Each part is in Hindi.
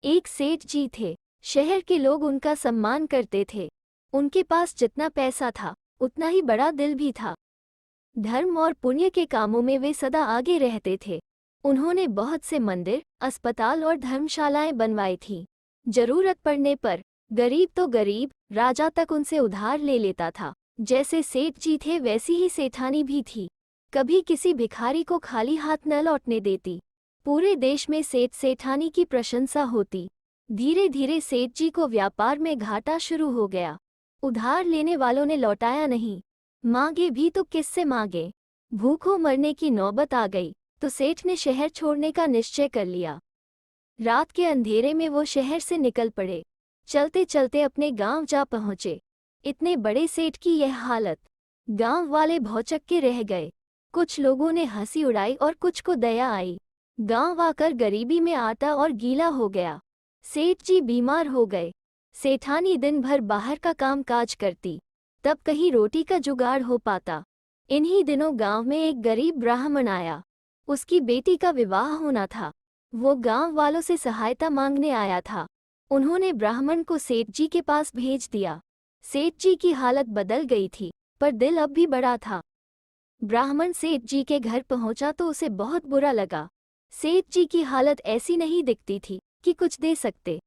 एक सेठ जी थे। शहर के लोग उनका सम्मान करते थे। उनके पास जितना पैसा था उतना ही बड़ा दिल भी था। धर्म और पुण्य के कामों में वे सदा आगे रहते थे। उन्होंने बहुत से मंदिर, अस्पताल और धर्मशालाएं बनवाई थीं। जरूरत पड़ने पर गरीब तो गरीब, राजा तक उनसे उधार ले लेता था। जैसे सेठ जी थे वैसी ही सेठानी भी थी। कभी किसी भिखारी को खाली हाथ न लौटने देती। पूरे देश में सेठ सेठानी की प्रशंसा होती। धीरे धीरे सेठ जी को व्यापार में घाटा शुरू हो गया। उधार लेने वालों ने लौटाया नहीं। मांगे भी तो किससे मांगे। भूखों मरने की नौबत आ गई तो सेठ ने शहर छोड़ने का निश्चय कर लिया। रात के अंधेरे में वो शहर से निकल पड़े। चलते चलते अपने गांव जा पहुंचे। इतने बड़े सेठ की यह हालत। गांव वाले भौचक्के के रह गए। कुछ लोगों ने हंसी उड़ाई और कुछ को दया आई। गांव आकर गरीबी में आटा और गीला हो गया। सेठ जी बीमार हो गए। सेठानी दिन भर बाहर का काम काज करती, तब कहीं रोटी का जुगाड़ हो पाता। इन्हीं दिनों गांव में एक गरीब ब्राह्मण आया। उसकी बेटी का विवाह होना था। वो गांव वालों से सहायता मांगने आया था। उन्होंने ब्राह्मण को सेठ जी के पास भेज दिया। सेठ जी की हालत बदल गई थी, पर दिल अब भी बड़ा था। ब्राह्मण सेठ जी के घर पहुंचा तो उसे बहुत बुरा लगा। सेठ जी की हालत ऐसी नहीं दिखती थी कि कुछ दे सकते।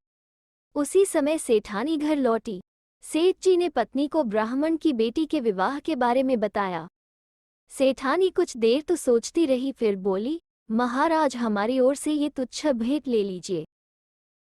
उसी समय सेठानी घर लौटी। सेठ जी ने पत्नी को ब्राह्मण की बेटी के विवाह के बारे में बताया। सेठानी कुछ देर तो सोचती रही, फिर बोली, महाराज, हमारी ओर से ये तुच्छ भेंट ले लीजिए।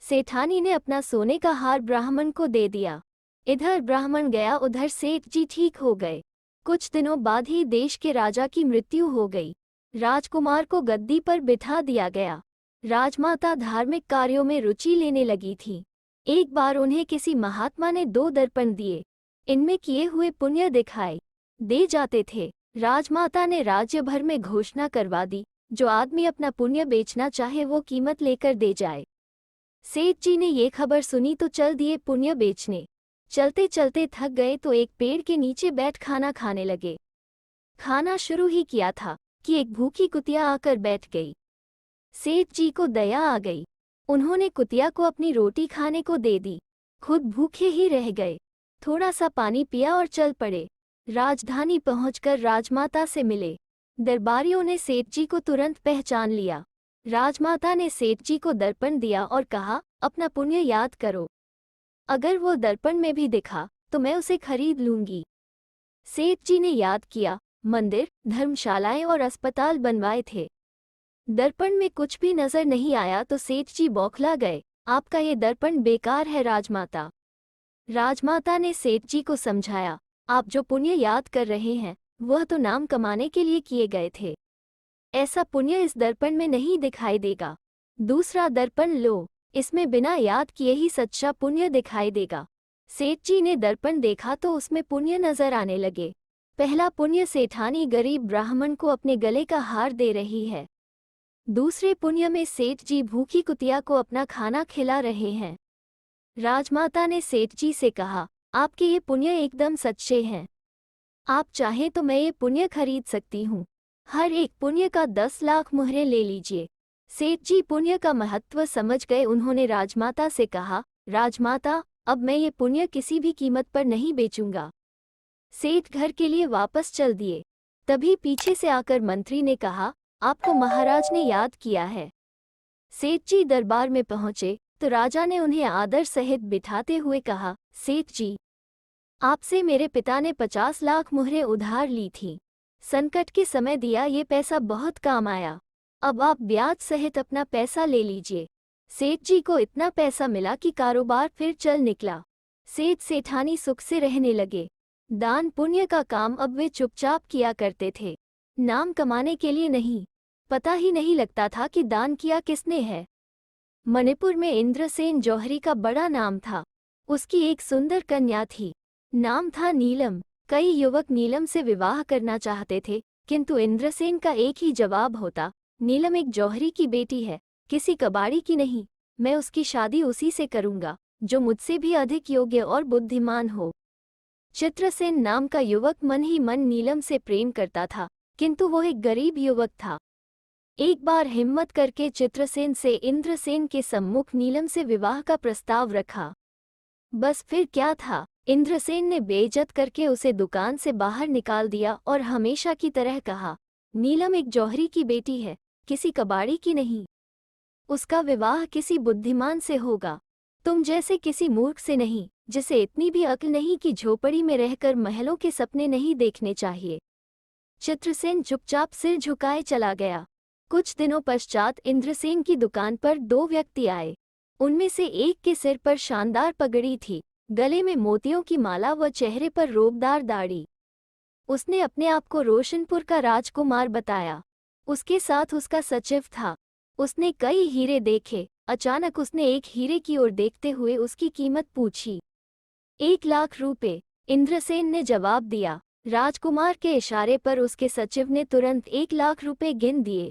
सेठानी ने अपना सोने का हार ब्राह्मण को दे दिया। इधर ब्राह्मण गया, उधर सेठ जी ठीक हो गए। कुछ दिनों बाद ही देश के राजा की मृत्यु हो गई। राजकुमार को गद्दी पर बिठा दिया गया। राजमाता धार्मिक कार्यों में रुचि लेने लगी थी। एक बार उन्हें किसी महात्मा ने 2 दर्पण दिए। इनमें किए हुए पुण्य दिखाई दे जाते थे। राजमाता ने राज्य भर में घोषणा करवा दी, जो आदमी अपना पुण्य बेचना चाहे वो कीमत लेकर दे जाए। सेठ जी ने ये खबर सुनी तो चल दिए पुण्य बेचने। चलते चलते थक गए तो एक पेड़ के नीचे बैठ खाना खाने लगे। खाना शुरू ही किया था कि एक भूखी कुतिया आकर बैठ गई। सेठ जी को दया आ गई। उन्होंने कुतिया को अपनी रोटी खाने को दे दी। खुद भूखे ही रह गए। थोड़ा सा पानी पिया और चल पड़े। राजधानी पहुंचकर राजमाता से मिले। दरबारियों ने सेठ जी को तुरंत पहचान लिया। राजमाता ने सेठ जी को दर्पण दिया और कहा, अपना पुण्य याद करो। अगर वो दर्पण में भी दिखा तो मैं उसे खरीद लूंगी। सेठ जी ने याद किया। मंदिर, धर्मशालाएं और अस्पताल बनवाए थे। दर्पण में कुछ भी नजर नहीं आया तो सेठ जी बौखला गए। आपका ये दर्पण बेकार है राजमाता। राजमाता ने सेठ जी को समझाया, आप जो पुण्य याद कर रहे हैं वह तो नाम कमाने के लिए किए गए थे। ऐसा पुण्य इस दर्पण में नहीं दिखाई देगा। दूसरा दर्पण लो, इसमें बिना याद किए ही सच्चा पुण्य दिखाई देगा। सेठ जी ने दर्पण देखा तो उसमें पुण्य नजर आने लगे। पहला पुण्य, सेठानी गरीब ब्राह्मण को अपने गले का हार दे रही है। दूसरे पुण्य में सेठ जी भूखी कुतिया को अपना खाना खिला रहे हैं। राजमाता ने सेठ जी से कहा, आपके ये पुण्य एकदम सच्चे हैं। आप चाहें तो मैं ये पुण्य खरीद सकती हूँ। हर एक पुण्य का 10 लाख मुहरें ले लीजिए। सेठ जी पुण्य का महत्व समझ गए। उन्होंने राजमाता से कहा, राजमाता, अब मैं ये पुण्य किसी भी कीमत पर नहीं बेचूंगा। सेठ घर के लिए वापस चल दिए। तभी पीछे से आकर मंत्री ने कहा, आपको महाराज ने याद किया है। सेठ जी दरबार में पहुंचे तो राजा ने उन्हें आदर सहित बिठाते हुए कहा, सेठ जी, आपसे मेरे पिता ने 50 लाख मुहरें उधार ली थी। संकट के समय दिया, ये पैसा बहुत काम आया। अब आप ब्याज सहित अपना पैसा ले लीजिए। सेठ जी को इतना पैसा मिला कि कारोबार फिर चल निकला। सेठ सेठानी सुख से रहने लगे। दान पुण्य का काम अब वे चुपचाप किया करते थे, नाम कमाने के लिए नहीं। पता ही नहीं लगता था कि दान किया किसने है। मणिपुर में इंद्रसेन जौहरी का बड़ा नाम था। उसकी एक सुंदर कन्या थी, नाम था नीलम। कई युवक नीलम से विवाह करना चाहते थे, किंतु इंद्रसेन का एक ही जवाब होता, नीलम एक जौहरी की बेटी है, किसी कबाड़ी की नहीं। मैं उसकी शादी उसी से करूंगा जो मुझसे भी अधिक योग्य और बुद्धिमान हो। चित्रसेन नाम का युवक मन ही मन नीलम से प्रेम करता था, किंतु वो एक गरीब युवक था। एक बार हिम्मत करके चित्रसेन से इंद्रसेन के सम्मुख नीलम से विवाह का प्रस्ताव रखा। बस फिर क्या था, इंद्रसेन ने बेइज्जत करके उसे दुकान से बाहर निकाल दिया और हमेशा की तरह कहा, नीलम एक जौहरी की बेटी है, किसी कबाड़ी की नहीं। उसका विवाह किसी बुद्धिमान से होगा, तुम जैसे किसी मूर्ख से नहीं, जिसे इतनी भी अक्ल नहीं कि झोपड़ी में रहकर महलों के सपने नहीं देखने चाहिए। चित्रसेन चुपचाप सिर झुकाए चला गया। कुछ दिनों पश्चात इंद्रसेन की दुकान पर दो व्यक्ति आए। उनमें से एक के सिर पर शानदार पगड़ी थी, गले में मोतियों की माला व चेहरे पर रोबदार दाढ़ी। उसने अपने आप को रोशनपुर का राजकुमार बताया। उसके साथ उसका सचिव था। उसने कई हीरे देखे। अचानक उसने एक हीरे की ओर देखते हुए उसकी कीमत पूछी। 1 लाख रुपए, इंद्रसेन ने जवाब दिया। राजकुमार के इशारे पर उसके सचिव ने तुरंत 1 लाख रुपए गिन दिए।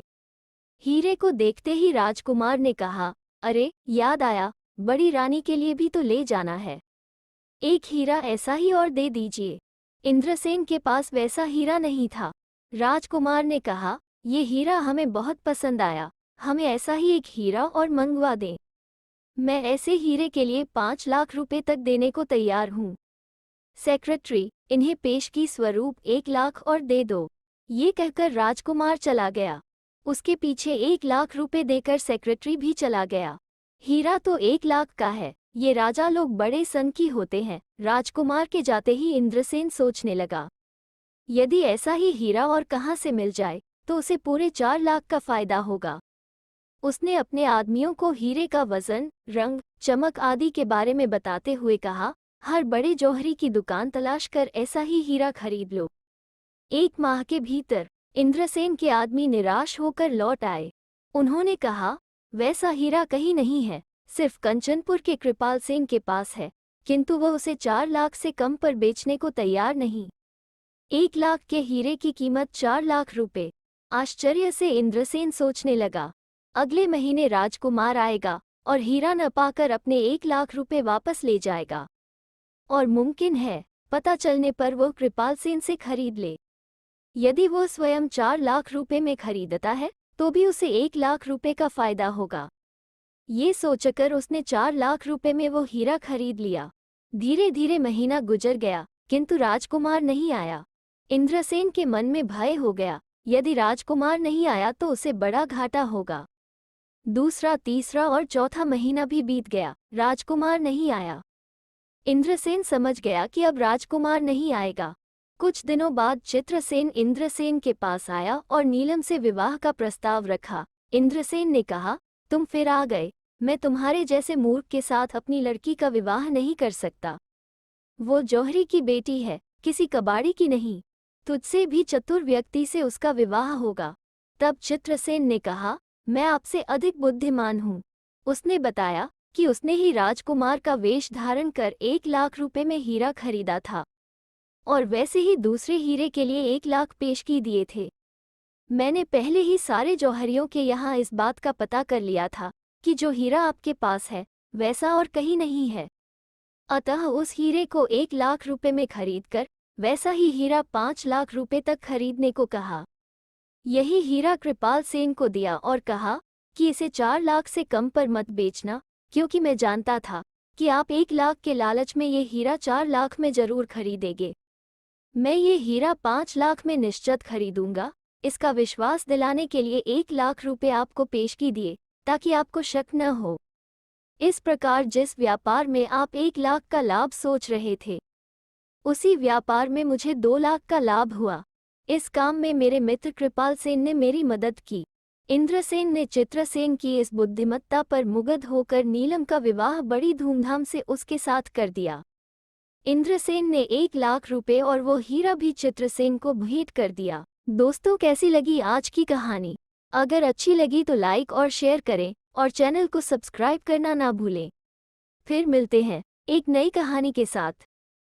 हीरे को देखते ही राजकुमार ने कहा, अरे याद आया, बड़ी रानी के लिए भी तो ले जाना है। एक हीरा ऐसा ही और दे दीजिए। इंद्रसेन के पास वैसा हीरा नहीं था। राजकुमार ने कहा, ये हीरा हमें बहुत पसंद आया, हमें ऐसा ही एक हीरा और मंगवा दें। मैं ऐसे हीरे के लिए 5 लाख रुपए तक देने को तैयार हूँ। सेक्रेटरी, इन्हें पेशगी स्वरूप 1 लाख और दे दो। ये कहकर राजकुमार चला गया। उसके पीछे 1 लाख रुपए देकर सेक्रेटरी भी चला गया। हीरा तो 1 लाख का है, ये राजा लोग बड़े सनकी होते हैं। राजकुमार के जाते ही इंद्रसेन सोचने लगा, यदि ऐसा ही हीरा और कहाँ से मिल जाए तो उसे पूरे 4 लाख का फायदा होगा। उसने अपने आदमियों को हीरे का वजन, रंग, चमक आदि के बारे में बताते हुए कहा, हर बड़े जौहरी की दुकान तलाश कर ऐसा ही हीरा खरीद लो। 1 माह के भीतर इंद्रसेन के आदमी निराश होकर लौट आए। उन्होंने कहा, वैसा हीरा कहीं नहीं है, सिर्फ कंचनपुर के कृपाल सेन के पास है, किंतु वह उसे 4 लाख से कम पर बेचने को तैयार नहीं। 1 लाख के हीरे की कीमत 4 लाख रुपए। आश्चर्य से इंद्रसेन सोचने लगा, अगले महीने राजकुमार आएगा और हीरा न पाकर अपने 1 लाख रुपए वापस ले जाएगा। और मुमकिन है, पता चलने पर वो कृपाल सेन से खरीद ले। यदि वो स्वयं 4 लाख रुपए में खरीदता है तो भी उसे 1 लाख रुपए का फायदा होगा। ये सोचकर उसने 4 लाख रुपए में वो हीरा खरीद लिया। धीरे धीरे महीना गुजर गया, किंतु राजकुमार नहीं आया। इंद्रसेन के मन में भय हो गया, यदि राजकुमार नहीं आया तो उसे बड़ा घाटा होगा। दूसरा, तीसरा और चौथा महीना भी बीत गया, राजकुमार नहीं आया। इंद्रसेन समझ गया कि अब राजकुमार नहीं आएगा। कुछ दिनों बाद चित्रसेन इंद्रसेन के पास आया और नीलम से विवाह का प्रस्ताव रखा। इंद्रसेन ने कहा, तुम फिर आ गए, मैं तुम्हारे जैसे मूर्ख के साथ अपनी लड़की का विवाह नहीं कर सकता। वो जौहरी की बेटी है, किसी कबाड़ी की नहीं। तुझसे भी चतुर व्यक्ति से उसका विवाह होगा। तब चित्रसेन ने कहा, मैं आपसे अधिक बुद्धिमान हूँ। उसने बताया कि उसने ही राजकुमार का वेश धारण कर 1 लाख रुपए में हीरा खरीदा था और वैसे ही दूसरे हीरे के लिए 1 लाख पेशगी दिए थे। मैंने पहले ही सारे जौहरियों के यहाँ इस बात का पता कर लिया था कि जो हीरा आपके पास है वैसा और कहीं नहीं है। अतः उस हीरे को 1 लाख रुपए में खरीदकर वैसा ही हीरा 5 लाख रुपए तक खरीदने को कहा। यही हीरा कृपाल सेन को दिया और कहा कि इसे 4 लाख से कम पर मत बेचना, क्योंकि मैं जानता था कि आप 1 लाख के लालच में ये हीरा 4 लाख में जरूर खरीदेंगे। मैं ये हीरा 5 लाख में निश्चित खरीदूंगा। इसका विश्वास दिलाने के लिए 1 लाख रुपए आपको पेशगी दिए, ताकि आपको शक न हो। इस प्रकार जिस व्यापार में आप 1 लाख का लाभ सोच रहे थे, उसी व्यापार में मुझे 2 लाख का लाभ हुआ। इस काम में मेरे मित्र कृपाल सेन ने मेरी मदद की। इंद्रसेन ने चित्रसेन की इस बुद्धिमत्ता पर मुग्ध होकर नीलम का विवाह बड़ी धूमधाम से उसके साथ कर दिया। इंद्रसेन ने 1 लाख रुपए और वो हीरा भी चित्रसेन को भेंट कर दिया। दोस्तों, कैसी लगी आज की कहानी? अगर अच्छी लगी तो लाइक और शेयर करें और चैनल को सब्सक्राइब करना ना भूलें। फिर मिलते हैं एक नई कहानी के साथ।